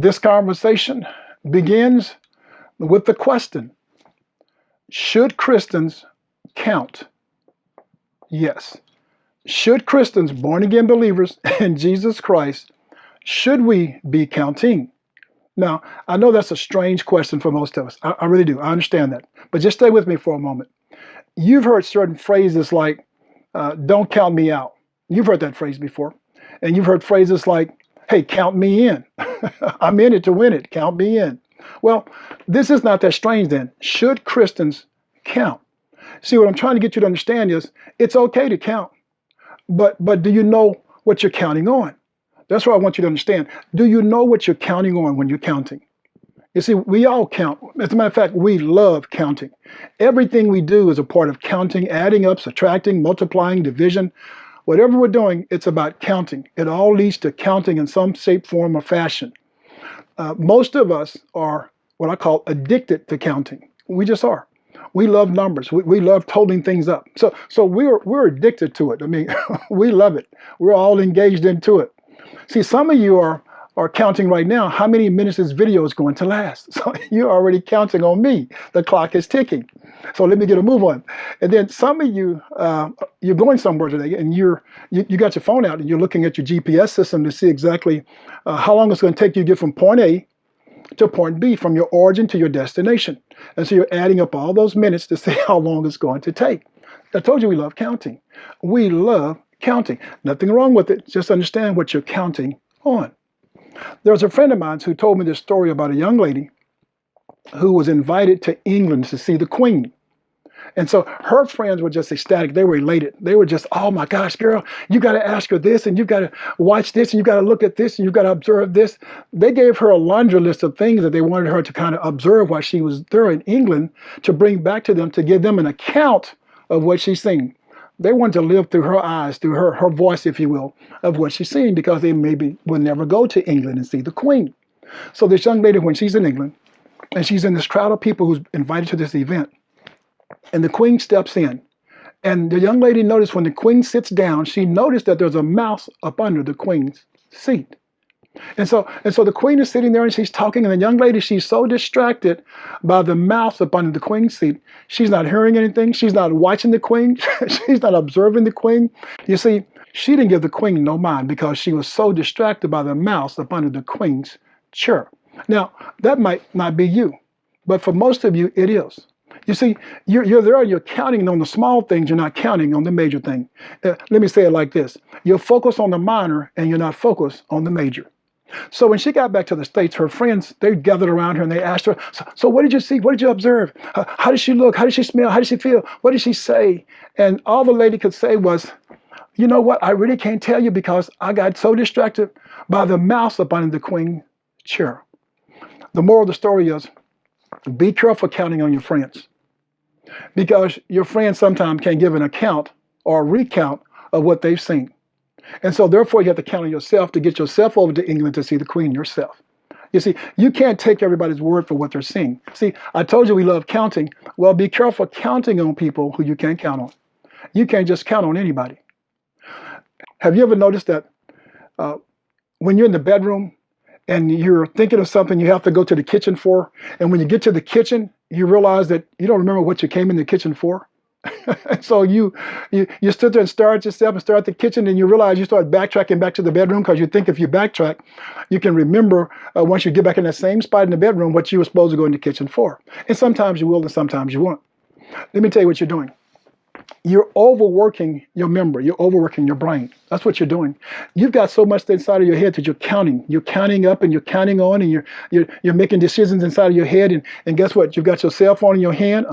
This conversation begins with the question, should Christians count? Yes. Should Christians, born again believers in Jesus Christ, should we be counting? Now, I know that's a strange question for most of us. I really do. I understand that. But just stay with me for a moment. You've heard certain phrases like, don't count me out. You've heard that phrase before. And you've heard phrases like, hey, count me in. I'm in it to win it. Count me in. Well, this is not that strange then. Should Christians count? See, what I'm trying to get you to understand is it's okay to count. But do you know what you're counting on? That's what I want you to understand. Do you know what you're counting on when you're counting? You see, we all count. As a matter of fact, we love counting. Everything we do is a part of counting, adding up, subtracting, multiplying, division. Whatever we're doing, it's about counting. It all leads to counting in some shape, form, or fashion. Most of us are what I call addicted to counting. We just are. We love numbers. We love totaling things up. So we're addicted to it. I mean, we love it. We're all engaged into it. See, some of you are counting right now how many minutes this video is going to last. So you're already counting on me. The clock is ticking. So let me get a move on. And then some of you, you're going somewhere today, and you got your phone out and you're looking at your GPS system to see exactly how long it's going to take you to get from point A to point B, from your origin to your destination. And so you're adding up all those minutes to see how long it's going to take. I told you we love counting. We love counting. Nothing wrong with it. Just understand what you're counting on. There was a friend of mine who told me this story about a young lady who was invited to England to see the Queen. And so her friends were just ecstatic. They were elated. They were just, oh my gosh, girl, you got to ask her this, and you got to watch this, and you got to look at this, and you got to observe this. They gave her a laundry list of things that they wanted her to kind of observe while she was there in England, to bring back to them, to give them an account of what she's seen. They wanted to live through her eyes, through her voice, if you will, of what she's seen, because they maybe will never go to England and see the Queen. So this young lady, when she's in England, and she's in this crowd of people who's invited to this event, and the Queen steps in, and the young lady noticed when the Queen sits down, she noticed that there's a mouse up under the Queen's seat. And so the Queen is sitting there and she's talking, and the young lady, she's so distracted by the mouse up under the Queen's seat. She's not hearing anything. She's not watching the Queen. She's not observing the Queen. You see, she didn't give the Queen no mind because she was so distracted by the mouse up under the Queen's chair. Now, that might not be you, but for most of you, it is. You see, you're there, you're counting on the small things, you're not counting on the major thing. Let me say it like this. You're focused on the minor and you're not focused on the major. So when she got back to the States, her friends, they gathered around her and they asked her, so what did you see? What did you observe? How did she look? How did she smell? How did she feel? What did she say? And all the lady could say was, you know what? I really can't tell you because I got so distracted by the mouse up under the Queen's chair. The moral of the story is, be careful counting on your friends, because your friends sometimes can give an account or a recount of what they've seen. And so therefore you have to count on yourself to get yourself over to England to see the Queen yourself. You see, you can't take everybody's word for what they're seeing. See, I told you we love counting. Well, be careful counting on people who you can't count on. You can't just count on anybody. Have you ever noticed that when you're in the bedroom and you're thinking of something you have to go to the kitchen for, and when you get to the kitchen, you realize that you don't remember what you came in the kitchen for? So you stood there and stared at yourself and stared at the kitchen, and you realize you start backtracking back to the bedroom because you think if you backtrack, you can remember once you get back in that same spot in the bedroom what you were supposed to go in the kitchen for. And sometimes you will and sometimes you won't. Let me tell you what you're doing. You're overworking your memory. You're overworking your brain. That's what you're doing. You've got so much inside of your head that you're counting. You're counting up and you're counting on, and you're making decisions inside of your head. And guess what? You've got your cell phone in your hand.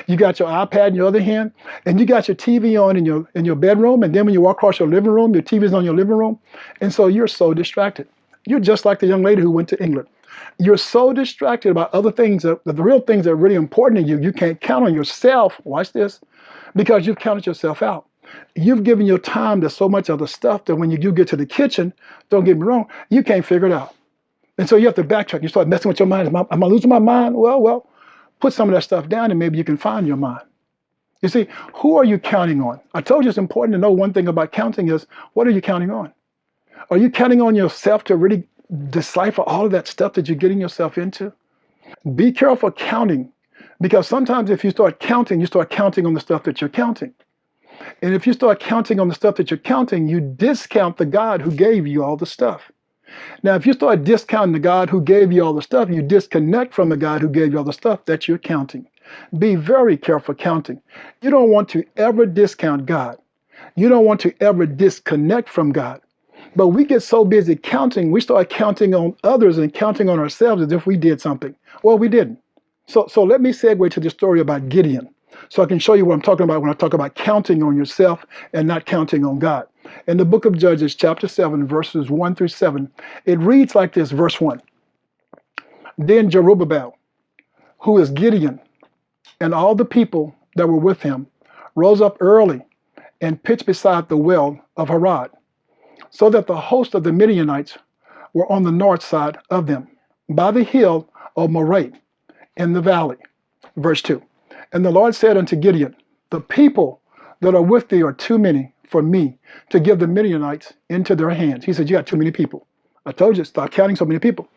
You got your iPad in your other hand, and you got your TV on in your bedroom. And then when you walk across your living room, your TV's on your living room. And so you're so distracted. You're just like the young lady who went to England. You're so distracted about other things, the real things that are really important to you. You can't count on yourself. Watch this. Because you've counted yourself out. You've given your time to so much other stuff that when you do get to the kitchen, don't get me wrong, you can't figure it out. And so you have to backtrack. You start messing with your mind. Am I losing my mind? Well, put some of that stuff down and maybe you can find your mind. You see, who are you counting on? I told you it's important to know one thing about counting is, what are you counting on? Are you counting on yourself to really decipher all of that stuff that you're getting yourself into? Be careful counting, because sometimes if you start counting, you start counting on the stuff that you're counting. And if you start counting on the stuff that you're counting, you discount the God who gave you all the stuff. Now, if you start discounting the God who gave you all the stuff, you disconnect from the God who gave you all the stuff that you're counting. Be very careful counting. You don't want to ever discount God. You don't want to ever disconnect from God. But we get so busy counting, we start counting on others and counting on ourselves as if we did something. Well, we didn't. So let me segue to the story about Gideon, so I can show you what I'm talking about when I talk about counting on yourself and not counting on God. In the book of Judges, chapter 7, verses 1 through 7, it reads like this, verse 1. Then Jerubbaal, who is Gideon, and all the people that were with him, rose up early and pitched beside the well of Harod, so that the host of the Midianites were on the north side of them, by the hill of Moreh, in the valley. Verse 2. And the Lord said unto Gideon, the people that are with thee are too many for me to give the Midianites into their hands. He said, you got too many people. I told you, stop counting so many people.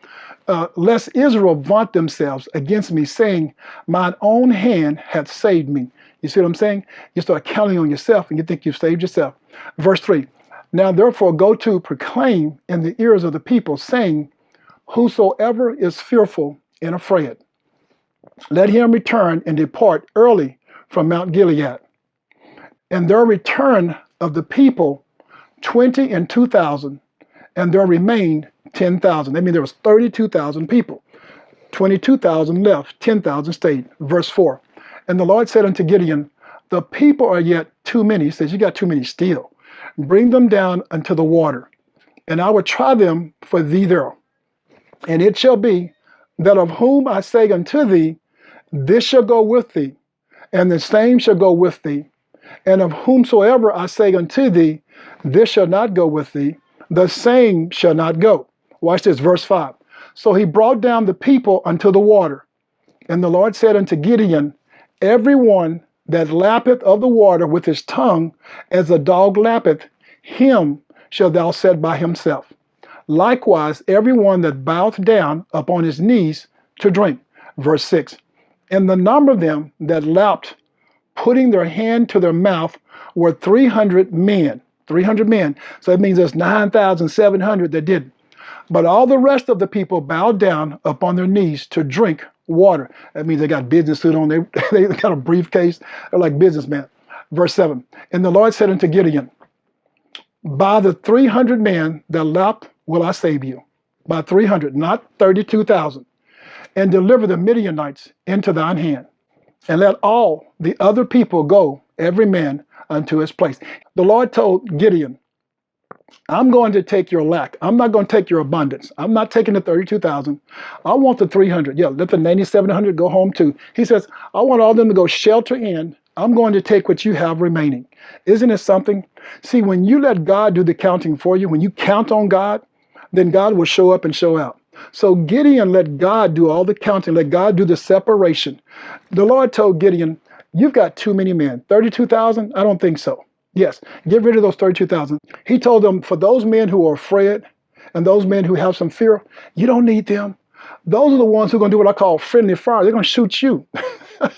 Lest Israel vaunt themselves against me, saying, mine own hand hath saved me. You see what I'm saying? You start counting on yourself and you think you've saved yourself. Verse 3. Now therefore go to proclaim in the ears of the people, saying, whosoever is fearful and afraid, let him return and depart early from Mount Gilead. And there returned of the people 22,000, and there remained 10,000. That means there was 32,000 people. 22,000 left, 10,000 stayed. Verse 4. And the Lord said unto Gideon, the people are yet too many. He says, you got too many still. Bring them down unto the water, and I will try them for thee there. And it shall be that of whom I say unto thee, this shall go with thee, and the same shall go with thee. And of whomsoever I say unto thee, this shall not go with thee, the same shall not go. Watch this, verse 5. So he brought down the people unto the water. And the Lord said unto Gideon, every one that lappeth of the water with his tongue, as a dog lappeth, him shalt thou set by himself. Likewise, every one that boweth down upon his knees to drink. Verse 6. And the number of them that lapped, putting their hand to their mouth, were 300 men. 300 men. So that means there's 9,700 that didn't. But all the rest of the people bowed down upon their knees to drink water. That means they got business suit on. They got a briefcase. They're like businessmen. Verse 7. And the Lord said unto Gideon, by the 300 men that lapped will I save you. By 300, not 32,000. And deliver the Midianites into thine hand. And let all the other people go, every man unto his place. The Lord told Gideon, I'm going to take your lack. I'm not going to take your abundance. I'm not taking the 32,000. I want the 300. Yeah, let the 9,700 go home too. He says, I want all of them to go shelter in. I'm going to take what you have remaining. Isn't it something? See, when you let God do the counting for you, when you count on God, then God will show up and show out. So Gideon let God do all the counting, let God do the separation. The Lord told Gideon, you've got too many men. 32,000? I don't think so. Yes, get rid of those 32,000. He told them, for those men who are afraid and those men who have some fear, you don't need them. Those are the ones who are going to do what I call friendly fire. They're going to shoot you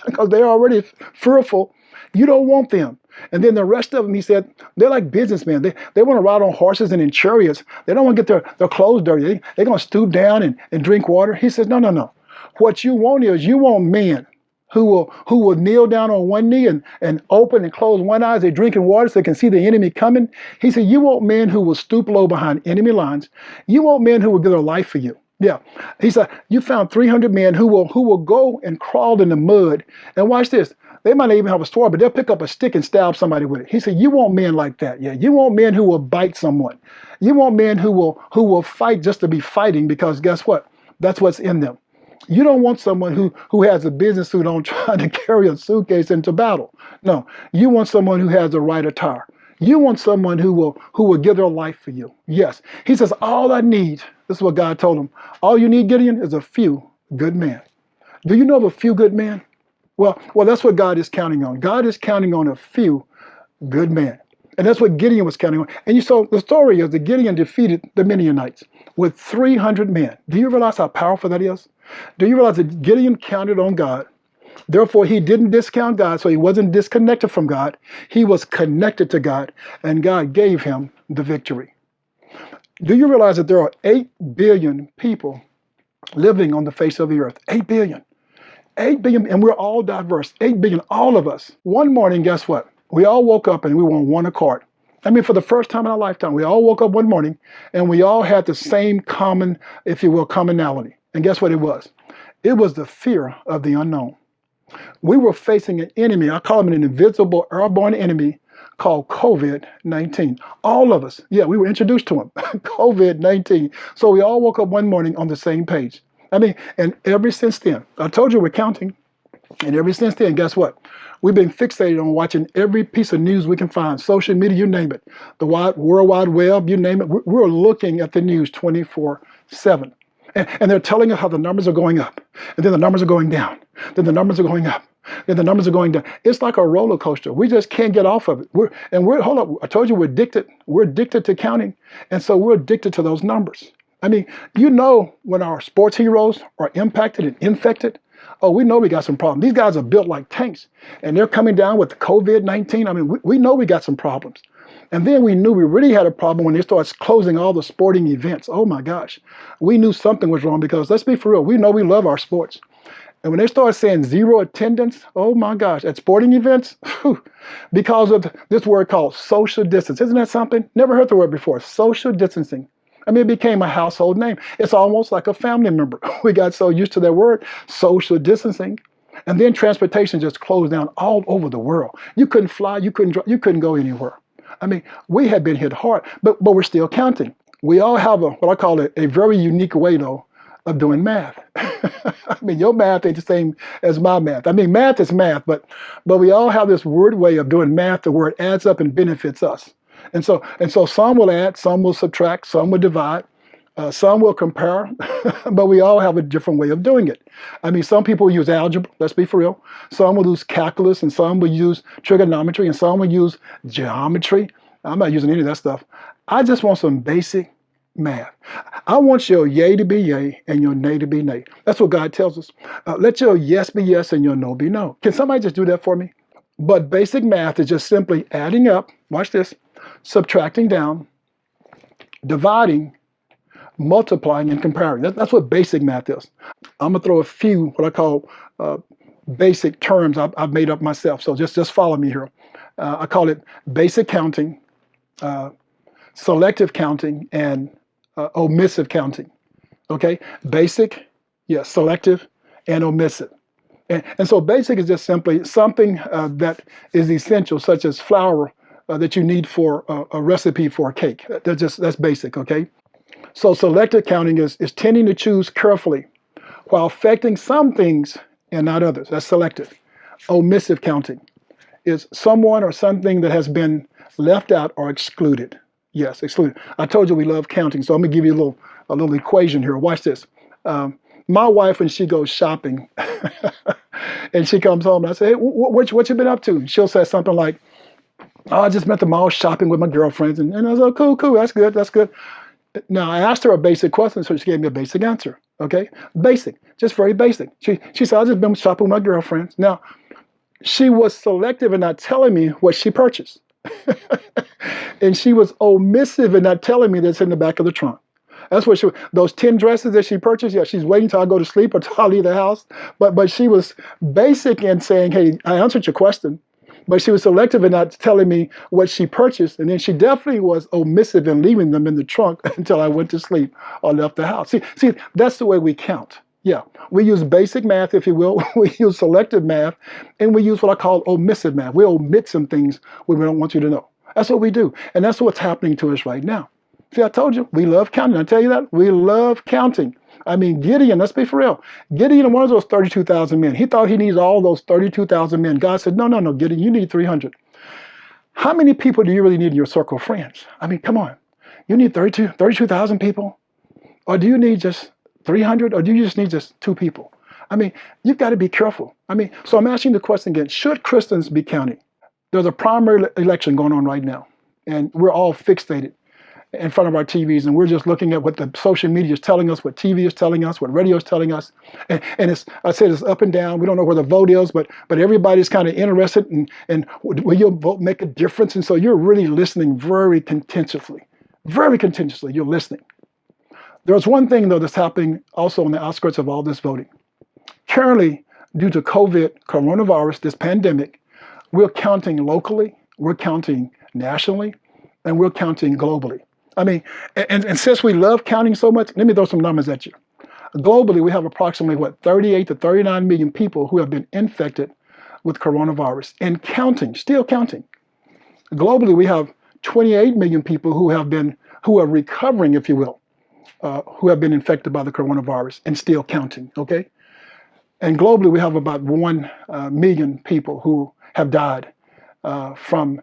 because they're already fearful. You don't want them. And then the rest of them, he said, they're like businessmen. They want to ride on horses and in chariots. They don't want to get their clothes dirty. They're going to stoop down and drink water. He says, no. What you want is you want men who will kneel down on one knee and open and close one eye as they're drinking water so they can see the enemy coming. He said, you want men who will stoop low behind enemy lines. You want men who will give their life for you. Yeah. He said, you found 300 men who will go and crawl in the mud. And watch this. They might not even have a sword, but they'll pick up a stick and stab somebody with it. He said, you want men like that. Yeah. You want men who will bite someone. You want men who will fight just to be fighting, because guess what? That's what's in them. You don't want someone who has a business suit on trying to carry a suitcase into battle. No, you want someone who has the right attire. You want someone who will give their life for you. Yes. He says, all I need, this is what God told him, all you need, Gideon, is a few good men. Do you know of a few good men? Well, that's what God is counting on. God is counting on a few good men. And that's what Gideon was counting on. And you saw the story is that Gideon defeated the Midianites with 300 men. Do you realize how powerful that is? Do you realize that Gideon counted on God? Therefore, he didn't discount God, so he wasn't disconnected from God. He was connected to God, and God gave him the victory. Do you realize that there are 8 billion people living on the face of the earth? 8 billion. 8 billion, and we're all diverse. 8 billion, all of us. One morning, guess what? We all woke up and we were on one accord. I mean, for the first time in our lifetime, we all woke up one morning and we all had the same common, if you will, commonality. And guess what it was? It was the fear of the unknown. We were facing an enemy, I call him an invisible airborne enemy called COVID-19. All of us, yeah, we were introduced to him, COVID-19. So we all woke up one morning on the same page. I mean, and ever since then, I told you we're counting, and ever since then, guess what? We've been fixated on watching every piece of news we can find, social media, you name it, the World Wide Web, you name it. We're looking at the news 24/7. And they're telling us how the numbers are going up, and then the numbers are going down, then the numbers are going up, then the numbers are going down. It's like a roller coaster. We just can't get off of it. Hold up, I told you we're addicted. We're addicted to counting, and so we're addicted to those numbers. I mean, you know, when our sports heroes are impacted and infected, oh, we know we got some problems. These guys are built like tanks, and they're coming down with the COVID-19. I mean, we know we got some problems. And then we knew we really had a problem when they started closing all the sporting events. Oh my gosh. We knew something was wrong because, let's be for real, we know we love our sports. And when they started saying zero attendance, oh my gosh, at sporting events, because of this word called social distance. Isn't that something? Never heard the word before, social distancing. I mean, it became a household name. It's almost like a family member. We got so used to that word, social distancing. And then transportation just closed down all over the world. You couldn't fly, you couldn't go anywhere. I mean, we had been hit hard, but we're still counting. We all have what I call a very unique way, though, of doing math. I mean, your math ain't the same as my math. I mean, math is math, but we all have this weird way of doing math where it adds up and benefits us. And so some will add, some will subtract, some will divide, some will compare, but we all have a different way of doing it. I mean, some people use algebra, let's be for real. Some will use calculus, and some will use trigonometry, and some will use geometry. I'm not using any of that stuff. I just want some basic math. I want your yay to be yay and your nay to be nay. That's what God tells us. Let your yes be yes and your no be no. Can somebody just do that for me? But basic math is just simply adding up, watch this, subtracting down, dividing, multiplying, and comparing. That's what basic math is. I'm going to throw a few what I call basic terms I've made up myself. So just follow me here. I call it basic counting, selective counting, and omissive counting. Okay? Basic, yes, selective, and omissive. And so basic is just simply something that is essential, such as flour that you need for a recipe for a cake. That's basic, okay? So selective counting is tending to choose carefully while affecting some things and not others. That's selective. Omissive counting is someone or something that has been left out or excluded. Yes, excluded. I told you we love counting, so I'm gonna give you a little equation here. Watch this. My wife, when she goes shopping, and she comes home, and I say, hey, what you been up to? And she'll say something like, oh, I just went to the mall shopping with my girlfriends. And I was like, cool, that's good. Now, I asked her a basic question, so she gave me a basic answer, okay? Basic, just very basic. She said, I just been shopping with my girlfriends. Now, she was selective in not telling me what she purchased. And she was omissive in not telling me that's in the back of the trunk. That's what those 10 dresses that she purchased, yeah, she's waiting till I go to sleep or till I leave the house. But she was basic in saying, hey, I answered your question. But she was selective in not telling me what she purchased. And then she definitely was omissive in leaving them in the trunk until I went to sleep or left the house. See, that's the way we count. Yeah, we use basic math, if you will. We use selective math, and we use what I call omissive math. We omit some things we don't want you to know. That's what we do. And that's what's happening to us right now. See, I told you, we love counting. I tell you that, we love counting. I mean, Gideon, let's be for real. Gideon, one of those 32,000 men, he thought he needs all those 32,000 men. God said, no, Gideon, you need 300. How many people do you really need in your circle of friends? I mean, come on. You need 32,000 people? Or do you need just 300? Or do you just need just 2 people? I mean, you've got to be careful. I mean, so I'm asking the question again, should Christians be counting? There's a primary election going on right now. and we're all fixated in front of our TVs, and we're just looking at what the social media is telling us, what TV is telling us, what radio is telling us, and it's, I said, it's up and down. We don't know where the vote is, but everybody's kind of interested in will your vote make a difference? And so you're really listening very contentiously, very contentiously. You're listening. There's one thing though that's happening also on the outskirts of all this voting. Currently, due to coronavirus, this pandemic, we're counting locally, we're counting nationally, and we're counting globally. I mean, and since we love counting so much, let me throw some numbers at you. Globally, we have approximately, 38 to 39 million people who have been infected with coronavirus and counting, still counting. Globally, we have 28 million people who are recovering, if you will, who have been infected by the coronavirus and still counting, okay? And globally, we have about 1 million people who have died from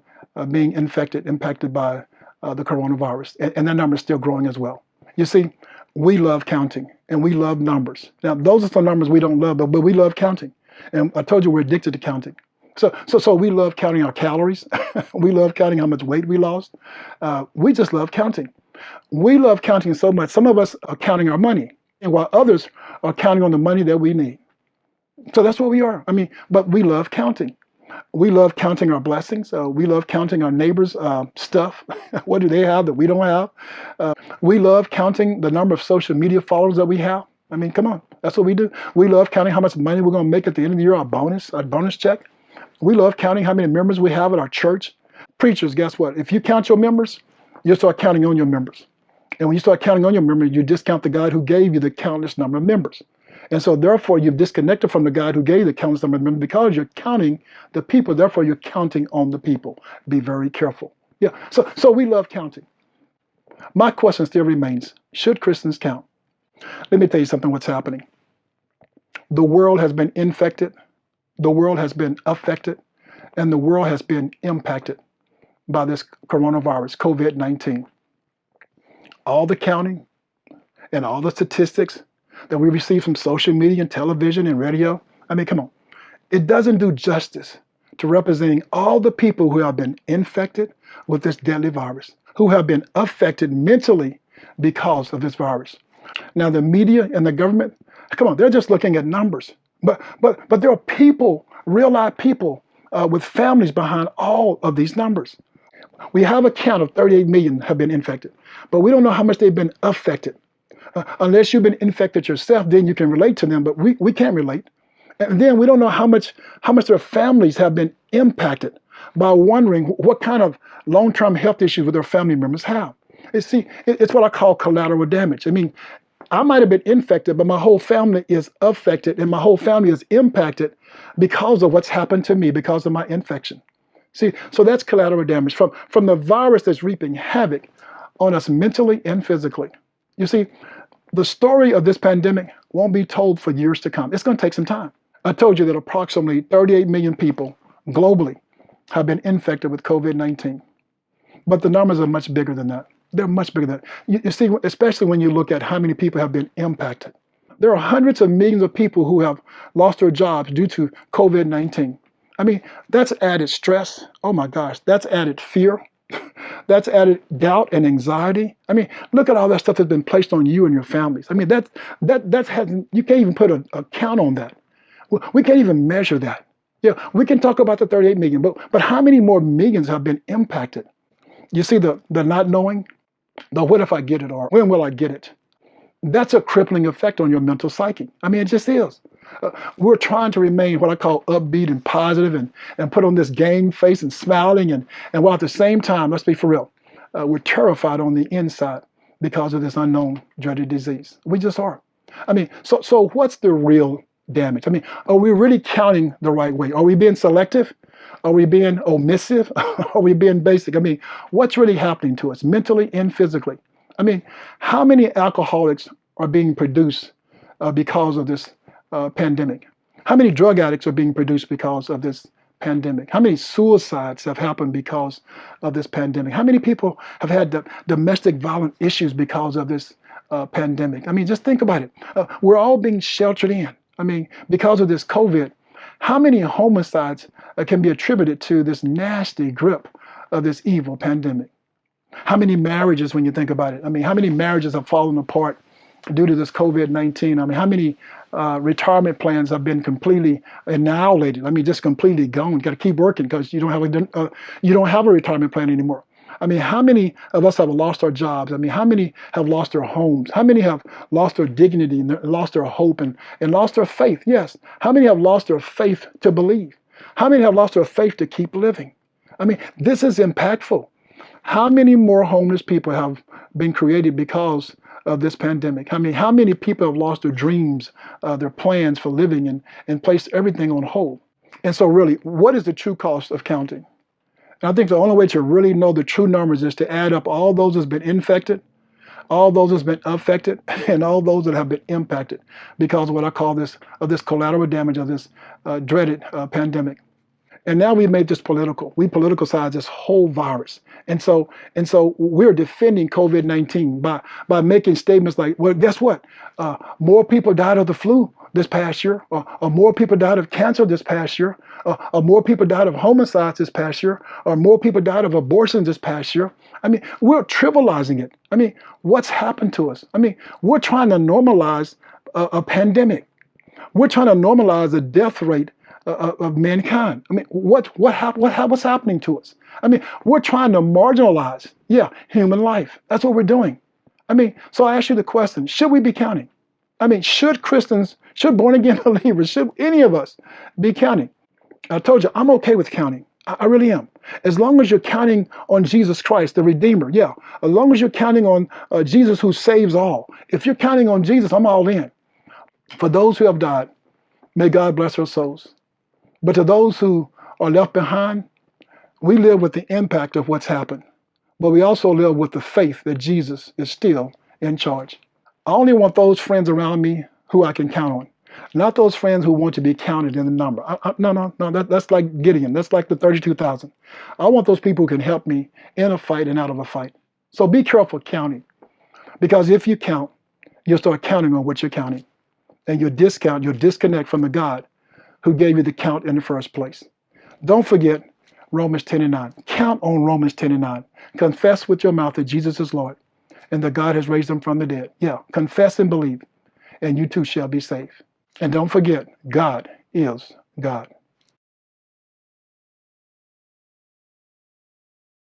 being impacted by the coronavirus. And that number is still growing as well. You see, we love counting and we love numbers. Now, those are some numbers we don't love, but we love counting. And I told you we're addicted to counting. So we love counting our calories. We love counting how much weight we lost. We just love counting. We love counting so much. Some of us are counting our money, and while others are counting on the money that we need. So that's what we are. I mean, but we love counting. We love counting our blessings. We love counting our neighbors' stuff. What do they have that we don't have? We love counting the number of social media followers that we have. I mean, come on. That's what we do. We love counting how much money we're going to make at the end of the year, our bonus check. We love counting how many members we have at our church. Preachers, guess what? If you count your members, you'll start counting on your members. And when you start counting on your members, you discount the God who gave you the countless number of members. And so therefore, you've disconnected from the God who gave the countless number of members because you're counting the people. Therefore, you're counting on the people. Be very careful. Yeah. So we love counting. My question still remains, should Christians count? Let me tell you something what's happening. The world has been infected. The world has been affected. And the world has been impacted by this coronavirus, COVID-19. All the counting and all the statistics that we receive from social media and television and radio. I mean, come on. It doesn't do justice to representing all the people who have been infected with this deadly virus, who have been affected mentally because of this virus. Now, the media and the government, come on, they're just looking at numbers. But there are people, real live people with families behind all of these numbers. We have a count of 38 million have been infected, but we don't know how much they've been affected. Unless you've been infected yourself, then you can relate to them, but we can't relate. And then we don't know how much their families have been impacted by wondering what kind of long-term health issues would their family members have. It's what I call collateral damage. I mean, I might have been infected, but my whole family is affected and my whole family is impacted because of what's happened to me, because of my infection. See, so that's collateral damage from the virus that's reaping havoc on us mentally and physically. You see, the story of this pandemic won't be told for years to come. It's going to take some time. I told you that approximately 38 million people globally have been infected with COVID-19. But the numbers are much bigger than that. They're much bigger than that. You see, especially when you look at how many people have been impacted. There are hundreds of millions of people who have lost their jobs due to COVID-19. I mean, that's added stress. Oh my gosh, that's added fear. That's added doubt and anxiety. I mean, look at all that stuff that's been placed on you and your families. I mean, that hasn't, you can't even put a count on that. We can't even measure that. Yeah, we can talk about the 38 million, but how many more millions have been impacted? You see the not knowing, the what if I get it or when will I get it? That's a crippling effect on your mental psyche. I mean, it just is. We're trying to remain what I call upbeat and positive and put on this game face and smiling. And while at the same time, let's be for real, we're terrified on the inside because of this unknown dreaded disease. We just are. I mean, so what's the real damage? I mean, are we really counting the right way? Are we being selective? Are we being omissive? Are we being basic? I mean, what's really happening to us mentally and physically? I mean, how many alcoholics are being produced because of this pandemic? How many drug addicts are being produced because of this pandemic? How many suicides have happened because of this pandemic? How many people have had domestic violent issues because of this pandemic? I mean, just think about it. We're all being sheltered in. I mean, because of this COVID, how many homicides can be attributed to this nasty grip of this evil pandemic. How many marriages, when you think about it? I mean, how many marriages have fallen apart due to this COVID-19? I mean, how many retirement plans have been completely annihilated? I mean, just completely gone. Got to keep working because you don't have a retirement plan anymore. I mean, how many of us have lost our jobs? I mean, how many have lost their homes? How many have lost their dignity and lost their hope and lost their faith? Yes. How many have lost their faith to believe? How many have lost their faith to keep living? I mean, this is impactful. How many more homeless people have been created because of this pandemic? I mean, how many people have lost their dreams, their plans for living and placed everything on hold? And so really, what is the true cost of counting? And I think the only way to really know the true numbers is to add up all those that's been infected, all those that's been affected, and all those that have been impacted because of what I call this collateral damage of this dreaded pandemic. And now we've made this political. We politicize this whole virus. And so we're defending COVID-19 by making statements like, well, guess what? More people died of the flu this past year, or more people died of cancer this past year, or more people died of homicides this past year, or more people died of abortions this past year. I mean, we're trivializing it. I mean, what's happened to us? I mean, we're trying to normalize a pandemic. We're trying to normalize the death rate of mankind. I mean, what's happening to us? I mean, we're trying to marginalize, human life. That's what we're doing. I mean, so I ask you the question, should we be counting? I mean, should Christians, should born-again believers, should any of us be counting? I told you, I'm okay with counting. I really am. As long as you're counting on Jesus Christ, the Redeemer, as long as you're counting on Jesus who saves all. If you're counting on Jesus, I'm all in. For those who have died, may God bless their souls. But to those who are left behind, we live with the impact of what's happened. But we also live with the faith that Jesus is still in charge. I only want those friends around me who I can count on. Not those friends who want to be counted in the number. No. That's like Gideon. That's like the 32,000. I want those people who can help me in a fight and out of a fight. So be careful counting. Because if you count, you'll start counting on what you're counting. And you'll disconnect from the God who gave you the count in the first place. Don't forget Romans 10:9. Count on Romans 10:9. Confess with your mouth that Jesus is Lord and that God has raised him from the dead. Confess and believe, and you too shall be saved. And don't forget, God is God.